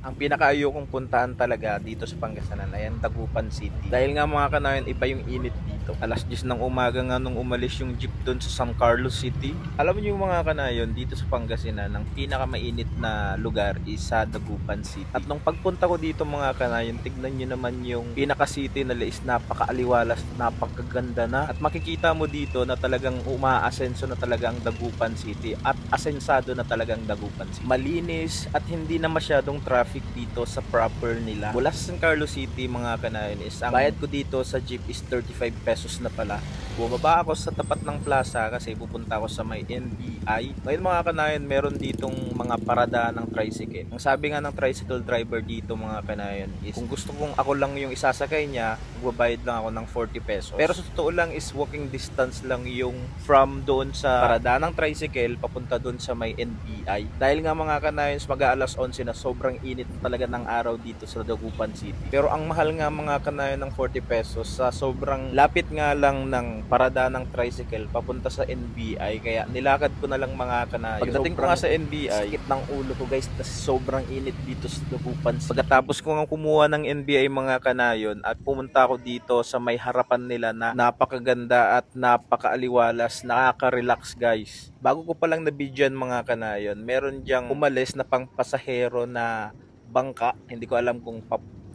Ang pinakaayokong puntahan talaga dito sa Pangasinan ay ang Dagupan City. Dahil nga mga kanayon, iba yung init dito. Alas 10 ng umaga nga nung umalis yung jeep doon sa San Carlos City. Alam niyo yung mga kanayon, dito sa Pangasinan, ang pinakamainit na lugar is sa Dagupan City. At nung pagpunta ko dito mga kanayon, tignan nyo naman yung pinaka-city nila is napakaaliwalas, napakaganda na. At makikita mo dito na talagang umaasenso na talaga ang Dagupan City at asensado na talagang Dagupan City. Malinis at hindi na masyadong traffic dito sa proper nila. Mula sa San Carlos City mga kanayon is ang bayad ko dito sa jeep is 35 pesos na pala. Bumaba ako sa tapat ng plaza kasi pupunta ako sa may NBI. Ngayon mga kanayon, meron ditong mga parada ng tricycle. Ang sabi nga ng tricycle driver dito mga kanayon is kung gusto kong ako lang yung isasakay niya, magbabayad lang ako ng 40 pesos. Pero sa totoo lang is walking distance lang yung from doon sa parada ng tricycle papunta doon sa may NBI. Dahil nga mga kanayon, mag-aalas 11 na, sobrang init talaga ng araw dito sa Dagupan City. Pero ang mahal nga mga kanayon ng 40 pesos sa sobrang lapit nga lang ng parada ng tricycle papunta sa NBI, kaya nilakad ko na lang mga kanayon. Pagdating ko nga sa NBI, sakit ng ulo ko guys kasi sobrang init dito sa Dagupan City. Pagkatapos ko nga kumuha ng NBI mga kanayon at pumunta ako dito sa may harapan nila na napakaganda at napakaaliwalas, nakaka-relax guys. Bago ko palang nabidyan mga kanayon, meron diyang umalis na pangpasahero na bangka. Hindi ko alam kung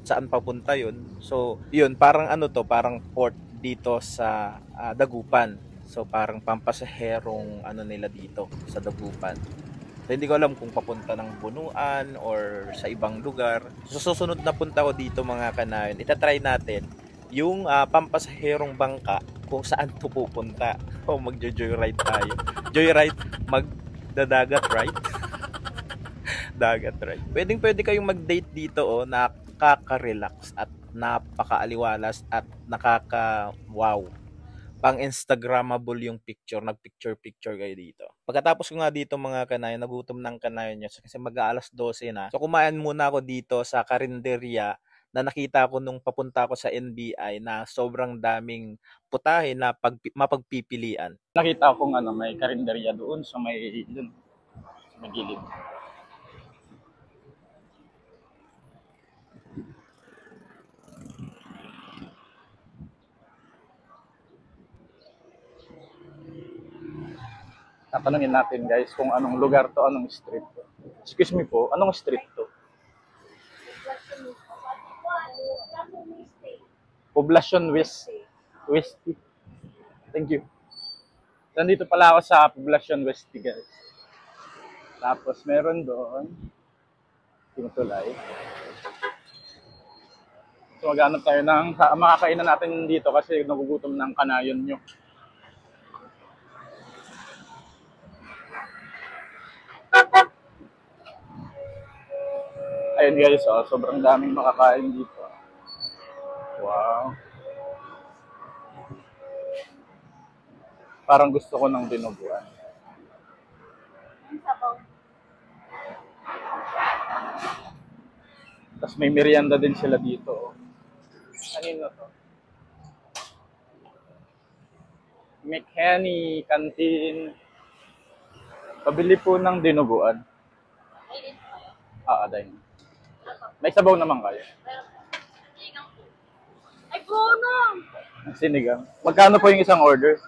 saan papunta yun. So, yun, parang ano to, parang port dito sa Dagupan. So, parang pampasaherong ano nila dito sa Dagupan. So, hindi ko alam kung papunta ng Bunuan or sa ibang lugar. So, susunod na punta ko dito mga kanayon. Itatry natin yung pampasaherong bangka kung saan to pupunta. O magjo-joyride tayo. Joyride, magdadagat ride. Dagat ride. Pwede kayong mag-date dito nakaka-relax at napaka-aliwalas at nakaka-wow. Pang-instagrammable yung picture, nag-picture-picture kayo dito. Pagkatapos ko nga dito mga kanayon, nagutom ng kanayon nyo kasi mag-aalas 12 na. So kumain muna ako dito sa karinderya na nakita ko nung papunta ko sa NBI na sobrang daming putahe na mapagpipilian. Nakita kong may karinderya doon sa may gilid. Tatanungin natin guys kung anong lugar to, anong street to. Excuse me po, anong street to? Poblacion West. West. Thank you. Nandito pala ako sa Poblacion West guys. Tapos meron doon tinutulay. So maghanap tayo ng makakainan natin dito kasi nagugutom ng kanayon nyo. Ayun guys, sobrang daming makakain dito. Wow. Parang gusto ko ng dinuguan. Tapos may merienda din sila dito. Kanino to? McHenny Canteen. Pabili po ng dinuguan. Dahil. May sabaw naman kayo. Ay, bono! Sinigang. Magkano po yung isang order?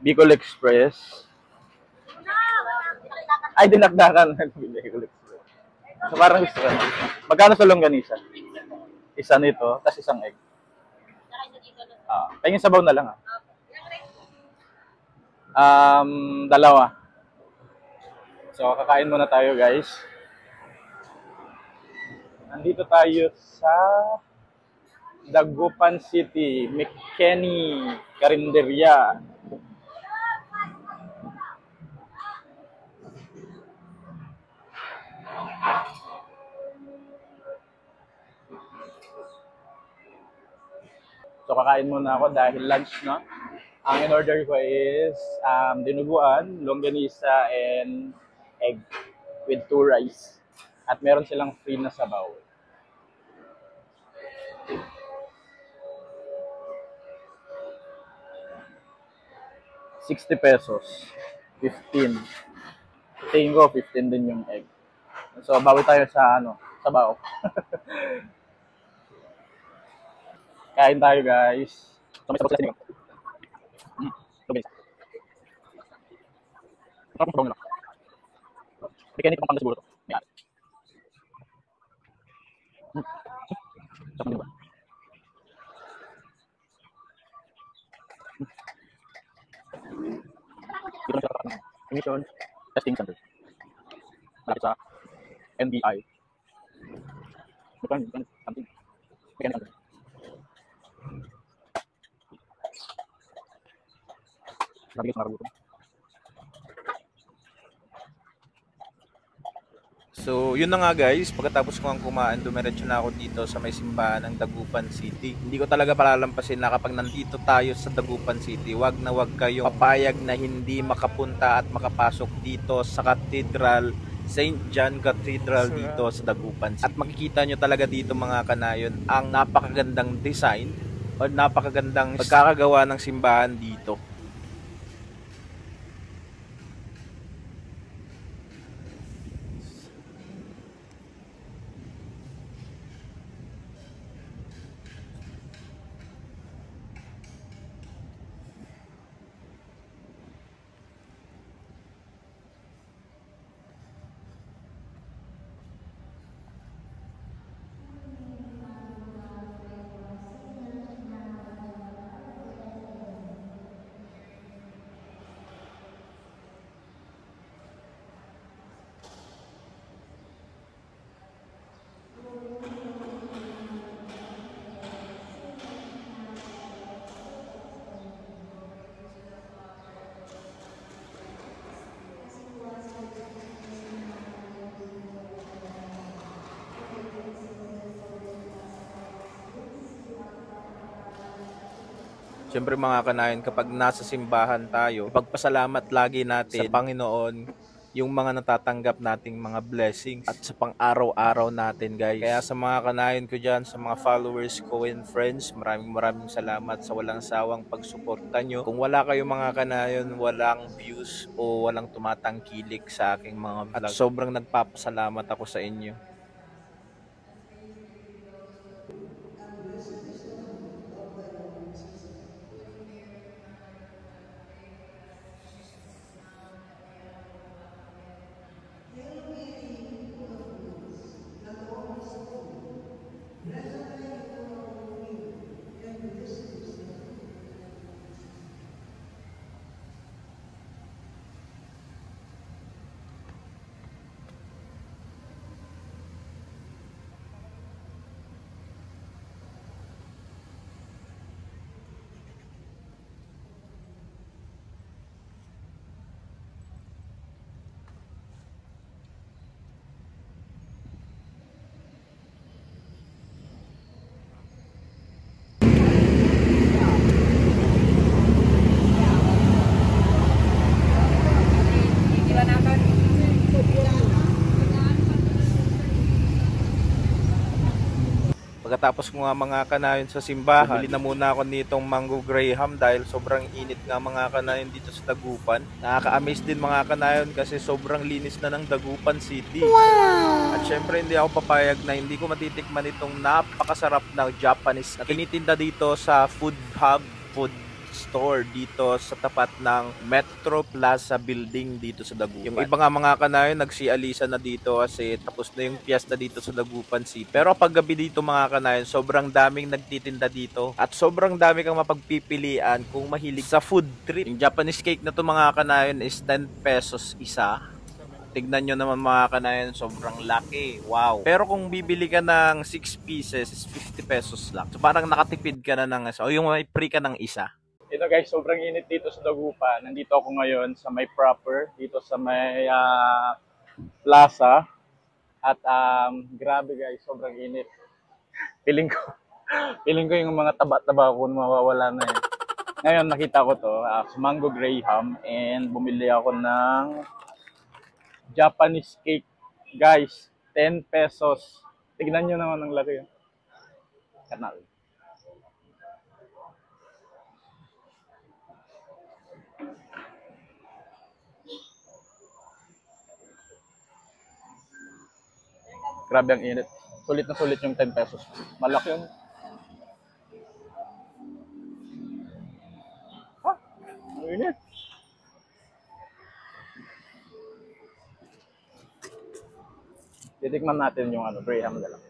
Bicol Express. Ay, dinakdakan. Bicol Express. So parang gusto ko. Magkano sa longganisa? Isa nito, tapos isang egg. Pahingin sabaw na lang dalawa. So, kakain muna tayo guys. Nandito tayo sa Dagupan City, McKinney Karinderya. So, kakain muna ako dahil lunch, no? Ang in-order ko is dinuguan, longganisa, and egg with 2 rice. At meron silang free na sabaw. ₱60. 15. Tingin ko 15 din yung egg. So, bawi tayo sa sa bao. Kain tayo, guys. So, may sabog sila sa Longganisa. Sarap ng sabaw nila. May kaya nito pang siguro to. May ari. Sarap ng diba? Dito na sila katakan ng Emission Testing Center. Malapit sa NBI. Bukan, something. Mechanical Center. Sabi ko sa mga So, yun na nga guys, pagkatapos ko ang kumain, dumiretso na ako dito sa may simbahan ng Dagupan City. Hindi ko talaga palalampasin na kapag nandito tayo sa Dagupan City, wag na wag kayong papayag na hindi makapunta at makapasok dito sa Cathedral, St. John Cathedral dito sa Dagupan City. At makikita nyo talaga dito mga kanayon ang napakagandang design o napakagandang pagkakagawa ng simbahan dito. Siyempre mga kanayon, kapag nasa simbahan tayo, ipagpasalamat lagi natin sa Panginoon yung mga natatanggap nating mga blessings at sa pang-araw-araw natin guys. Kaya sa mga kanayon ko dyan, sa mga followers ko and friends, maraming salamat sa walang sawang pagsuporta nyo. Kung wala kayo mga kanayon, walang views o walang tumatangkilik sa aking mga vlog. At sobrang nagpapasalamat ako sa inyo. And blessed is the man that the Lord is his help. Hail Mary, full of grace, the Lord is with you. Blessed are you among women, and blessed is the fruit of thy womb, Jesus. Pagkatapos ko nga mga kanayon sa simbahan, bumili na muna ako nitong Mango Graham dahil sobrang init nga mga kanayon dito sa Dagupan. Nakaka-amaze din mga kanayon kasi sobrang linis na ng Dagupan City. Wow! At syempre hindi ako papayag na hindi ko matitikman itong napakasarap na Japanese na tinitinda dito sa food hub, food store dito sa tapat ng Metro Plaza building dito sa Dagupan. Yung iba nga mga kanayon nagsialisa na dito kasi tapos na yung piyesta dito sa Dagupan City. Pero pag gabi dito mga kanayon, sobrang daming nagtitinda dito at sobrang dami kang mapagpipilian kung mahilig sa food trip. Yung Japanese cake na to mga kanayon is 10 pesos isa. Tignan nyo naman mga kanayon, sobrang laki. Wow. Pero kung bibili ka ng 6 pieces, is 50 pesos lang. So parang nakatipid ka na ng isa. O yung may free ka ng isa. Ito guys, sobrang init dito sa Dagupan. Nandito ako ngayon sa may proper, dito sa may plaza. At grabe guys, sobrang init. Feeling ko, feeling ko yung mga taba-taba ko mawawala na eh. Ngayon nakita ko to, Mango Graham, and bumili ako ng Japanese cake. Guys, 10 pesos. Tignan nyo naman ang laki. Kanal. Grabe ang init. Sulit na sulit yung 10 pesos. Malaki yun. Ha? Ang init. Titikman natin yung Graham na lang.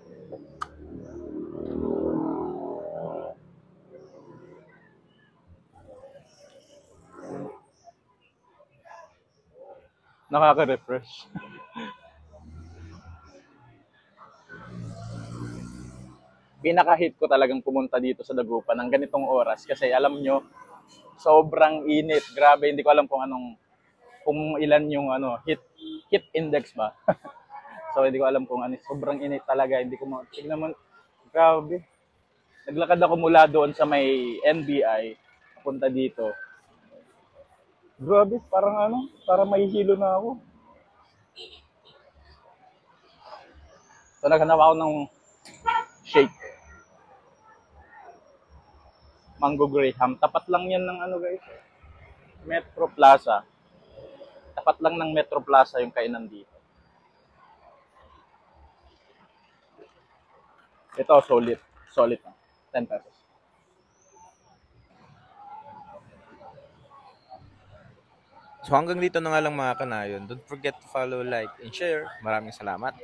Nakaka-refresh. Pinaka-hit ko talagang pumunta dito sa Dagupan ng ganitong oras kasi alam nyo, sobrang init. Grabe, hindi ko alam kung ilan yung heat index ba. So hindi ko alam kung sobrang init talaga. Hindi ko tignan mo, grabe. Naglakad ako mula doon sa may NBI, punta dito. Grabe, parang mahihilo na ako. So naghanap ako ng shake. Mango Graham. Tapat lang yan ng guys. Metro Plaza. Tapat lang ng Metro Plaza yung kainan dito. Ito, solid. Solid na. 10 pesos. So hanggang dito na nga lang mga kanayon. Don't forget to follow, like, and share. Maraming salamat.